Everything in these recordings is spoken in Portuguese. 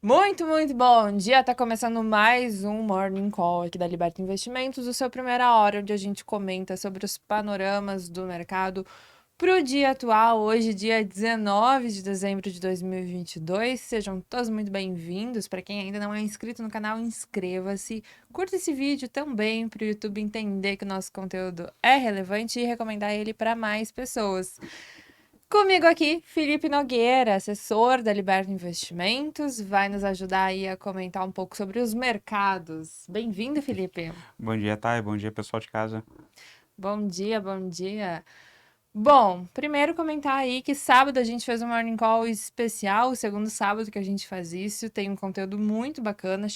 Muito bom dia. Tá começando mais um Morning Call aqui da Liberta Investimentos, o seu primeira hora, onde a gente comenta sobre os panoramas do mercado para o dia atual, hoje, dia 19 de dezembro de 2022. Sejam todos muito bem-vindos. Para quem ainda não é inscrito no canal, inscreva-se. Curta esse vídeo também para o YouTube entender que o nosso conteúdo é relevante e recomendar ele para mais pessoas. Comigo aqui, Felipe Nogueira, assessor da Liberta Investimentos, vai nos ajudar aí a comentar um pouco sobre os mercados. Bem-vindo, Felipe. Bom dia, Thay. Bom dia, pessoal de casa. Bom dia, bom dia. Bom, primeiro comentar aí que sábado a gente fez um Morning Call especial, o segundo sábado que a gente faz isso, tem um conteúdo muito bacana,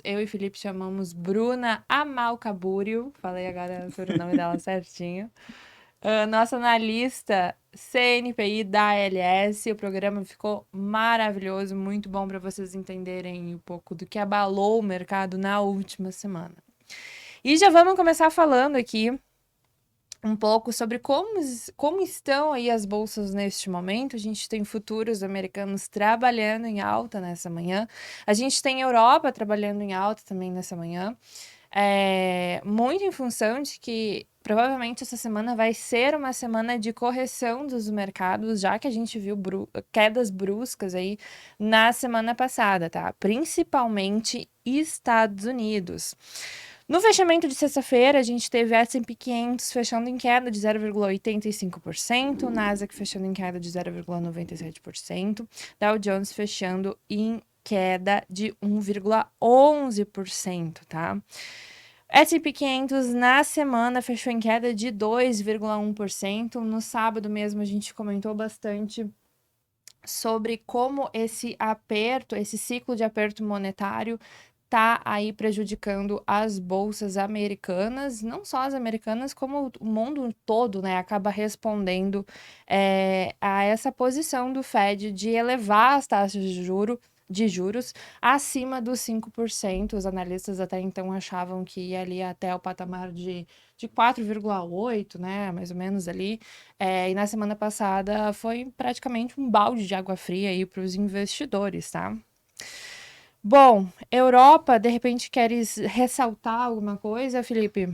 eu e Felipe chamamos Bruna Amalcaburio, falei agora sobre o nome dela certinho. Nossa analista CNPI da ALS. O programa ficou maravilhoso, muito bom para vocês entenderem um pouco do que abalou o mercado na última semana. E já vamos começar falando aqui um pouco sobre como estão aí as bolsas neste momento. A gente tem futuros americanos trabalhando em alta nessa manhã. A gente tem Europa trabalhando em alta também nessa manhã. Muito em função de que provavelmente essa semana vai ser uma semana de correção dos mercados, já que a gente viu quedas bruscas aí na semana passada, tá? Principalmente Estados Unidos. No fechamento de sexta-feira, a gente teve S&P 500 fechando em queda de 0,85%, Nasdaq fechando em queda de 0,97%, Dow Jones fechando em queda de 1,11%, tá? S&P 500 na semana fechou em queda de 2,1%. No sábado mesmo a gente comentou bastante sobre como esse ciclo de aperto monetário tá aí prejudicando as bolsas americanas, não só as americanas, como o mundo todo, né, acaba respondendo a essa posição do Fed de elevar as taxas de juros acima dos 5%. Os analistas até então achavam que ia ali até o patamar de 4,8, né, mais ou menos ali. E na semana passada foi praticamente um balde de água fria aí para os investidores, tá? Bom, Europa, de repente queres ressaltar alguma coisa, Felipe?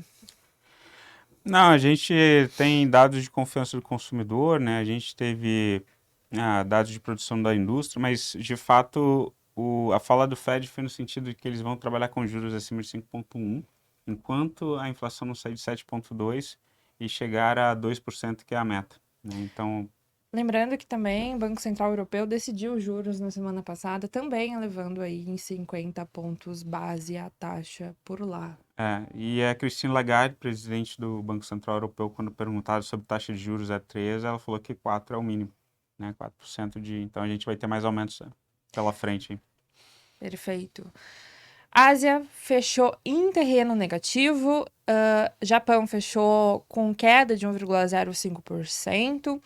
Não, a gente tem dados de confiança do consumidor, né? A gente teve dados de produção da indústria, mas de fato a fala do Fed foi no sentido de que eles vão trabalhar com juros acima de 5,1, enquanto a inflação não sair de 7,2 e chegar a 2%, que é a meta, né? Então, Lembrando que também o Banco Central Europeu decidiu os juros na semana passada, também elevando aí em 50 pontos base a taxa por lá. e a Christine Lagarde, presidente do Banco Central Europeu, quando perguntada sobre taxa de juros a 3, ela falou que 4 é o mínimo, né? 4% de. Então a gente vai ter mais aumentos pela frente, hein? Perfeito. Ásia fechou em terreno negativo, Japão fechou com queda de 1,05%,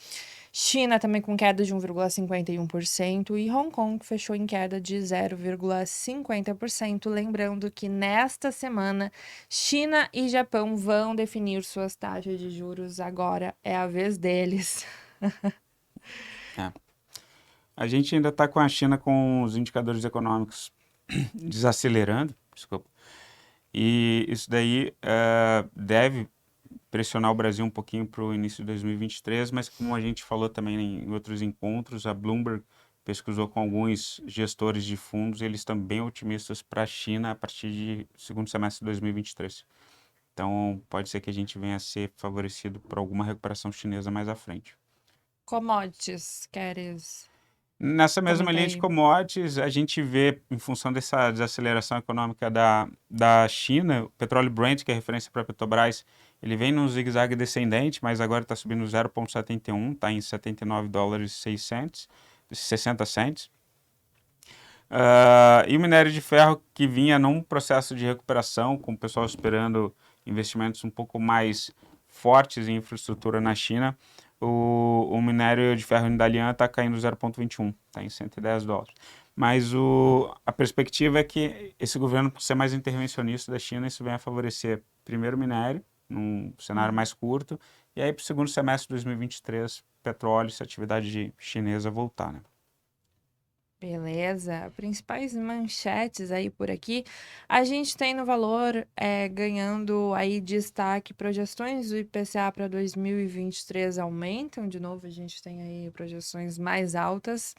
China também com queda de 1,51% e Hong Kong fechou em queda de 0,50%. Lembrando que nesta semana, China e Japão vão definir suas taxas de juros, agora é a vez deles. É. A gente ainda está com a China com os indicadores econômicos desacelerando, desculpa, e isso daí deve pressionar o Brasil um pouquinho para o início de 2023, mas como a gente falou também em outros encontros, a Bloomberg pesquisou com alguns gestores de fundos e eles estão bem otimistas para a China a partir de segundo semestre de 2023. Então, pode ser que a gente venha a ser favorecido por alguma recuperação chinesa mais à frente. Commodities, queres Nessa mesma comentar linha de aí? commodities, a gente vê, em função dessa desaceleração econômica da China, o petróleo Brent, que é referência para a Petrobras, ele vem num zigue-zague descendente, mas agora está subindo 0,71, está em 79 dólares e 60 cents. E o minério de ferro, que vinha num processo de recuperação, com o pessoal esperando investimentos um pouco mais fortes em infraestrutura na China, o minério de ferro em Dalian está caindo 0,21, está em 110 dólares. Mas a perspectiva é que esse governo, por ser mais intervencionista da China, isso venha a favorecer primeiro o minério, num cenário Uhum. mais curto, e aí para o segundo semestre de 2023, petróleo, se a atividade chinesa voltar, né? Beleza. Principais manchetes aí por aqui. A gente tem no valor ganhando aí destaque projeções do IPCA para 2023 aumentam. De novo, a gente tem aí projeções mais altas.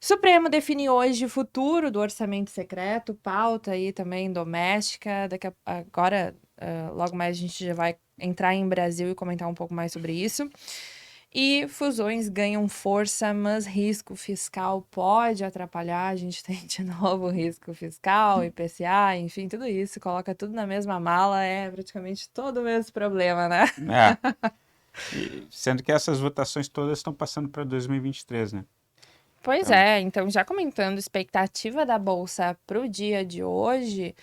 Supremo define hoje o futuro do orçamento secreto, pauta aí também doméstica. Agora, logo mais a gente já vai entrar em Brasil e comentar um pouco mais sobre isso. E fusões ganham força, mas risco fiscal pode atrapalhar. A gente tem de novo risco fiscal, IPCA, enfim, tudo isso. Coloca tudo na mesma mala, é praticamente todo o mesmo problema, né? É, sendo que essas votações todas estão passando para 2023, né? Pois Então, é, então já comentando expectativa da Bolsa para o dia de hoje,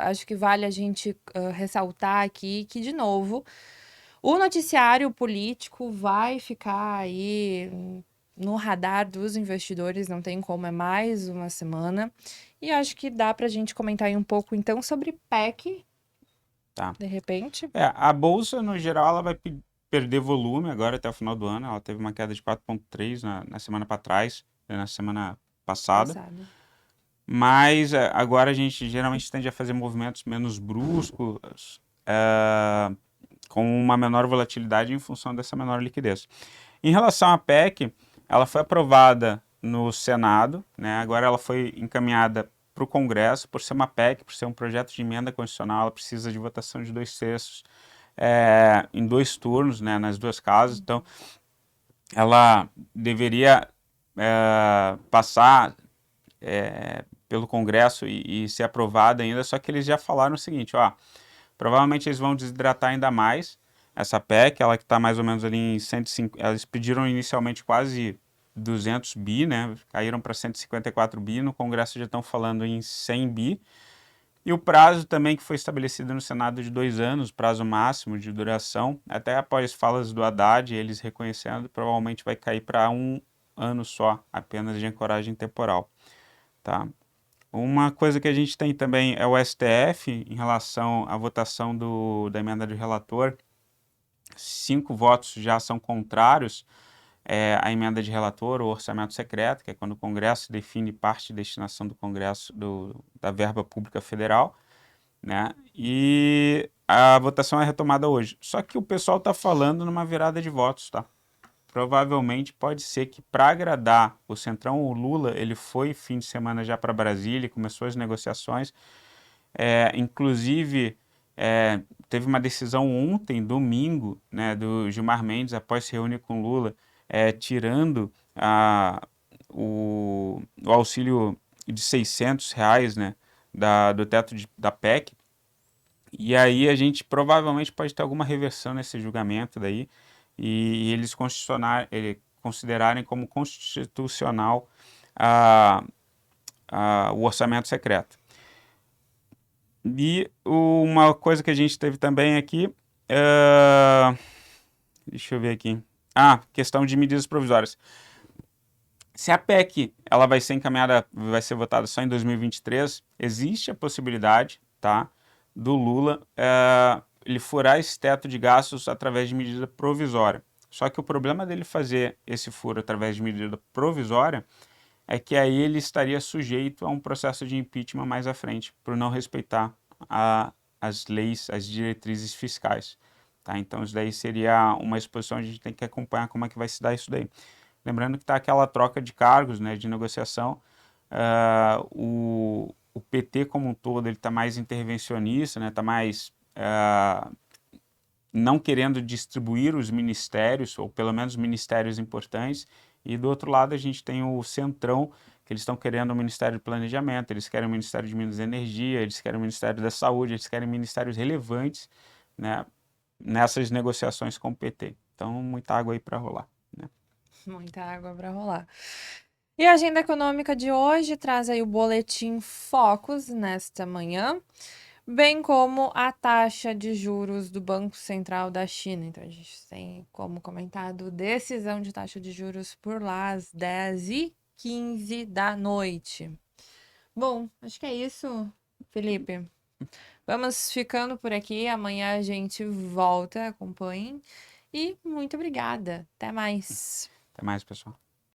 acho que vale a gente ressaltar aqui que, de novo, o noticiário político vai ficar aí no radar dos investidores, não tem como, é mais uma semana. E acho que dá para a gente comentar aí um pouco, então, sobre PEC, tá. de repente. A bolsa, no geral, ela vai perder volume agora até o final do ano. Ela teve uma queda de 4,3 na semana para trás, na semana passada. Passado. Mas agora a gente geralmente tende a fazer movimentos menos bruscos, com uma menor volatilidade em função dessa menor liquidez. Em relação à PEC, ela foi aprovada no Senado, né? Agora ela foi encaminhada para o Congresso. Por ser uma PEC, por ser um projeto de emenda constitucional, ela precisa de votação de 2/3 em 2 turnos, né? Nas 2 casas. Então, ela deveria passar pelo Congresso e ser aprovada ainda, só que eles já falaram o seguinte, ó, provavelmente eles vão desidratar ainda mais essa PEC, ela que está mais ou menos ali em 105, eles pediram inicialmente quase 200 bi, né, caíram para 154 bi, no Congresso já estão falando em 100 bi, e o prazo também que foi estabelecido no Senado de 2 anos, prazo máximo de duração, até após falas do Haddad, eles reconhecendo, provavelmente vai cair para 1 ano só, apenas de ancoragem temporal, tá? Uma coisa que a gente tem também é o STF em relação à votação da emenda do relator. 5 votos já são contrários à emenda de relator, o orçamento secreto, que é quando o Congresso define parte de destinação do Congresso da verba pública federal, né? E a votação é retomada hoje. Só que o pessoal está falando numa virada de votos, tá? Provavelmente pode ser que para agradar o Centrão, o Lula, ele foi fim de semana já para Brasília, começou as negociações, inclusive teve uma decisão ontem, domingo, né, do Gilmar Mendes, após se reunir com Lula, tirando o auxílio de R$ 600, né, do teto da PEC, e aí a gente provavelmente pode ter alguma reversão nesse julgamento daí, e eles considerarem como constitucional o orçamento secreto. E uma coisa que a gente teve também aqui, deixa eu ver aqui, questão de medidas provisórias. Se a PEC ela vai ser encaminhada, vai ser votada só em 2023, existe a possibilidade, tá, do Lula ele furar esse teto de gastos através de medida provisória. Só que o problema dele fazer esse furo através de medida provisória é que aí ele estaria sujeito a um processo de impeachment mais à frente, por não respeitar as leis, as diretrizes fiscais. Tá? Então isso daí seria uma exposição, a gente tem que acompanhar como é que vai se dar isso daí. Lembrando que está aquela troca de cargos, né, de negociação, o PT como um todo ele está mais intervencionista, né, está mais não querendo distribuir os ministérios, ou pelo menos ministérios importantes, e do outro lado a gente tem o Centrão, que eles estão querendo o Ministério do Planejamento, eles querem o Ministério de Minas e Energia, eles querem o Ministério da Saúde, eles querem ministérios relevantes, né, nessas negociações com o PT. Então, muita água aí para rolar, né? Muita água para rolar. E a agenda econômica de hoje traz aí o boletim Focus nesta manhã, bem como a taxa de juros do Banco Central da China. Então, a gente tem, como comentado, decisão de taxa de juros por lá às 10h15 da noite. Bom, acho que é isso, Felipe. Vamos ficando por aqui. Amanhã a gente volta, acompanhem. E muito obrigada. Até mais. Até mais, pessoal.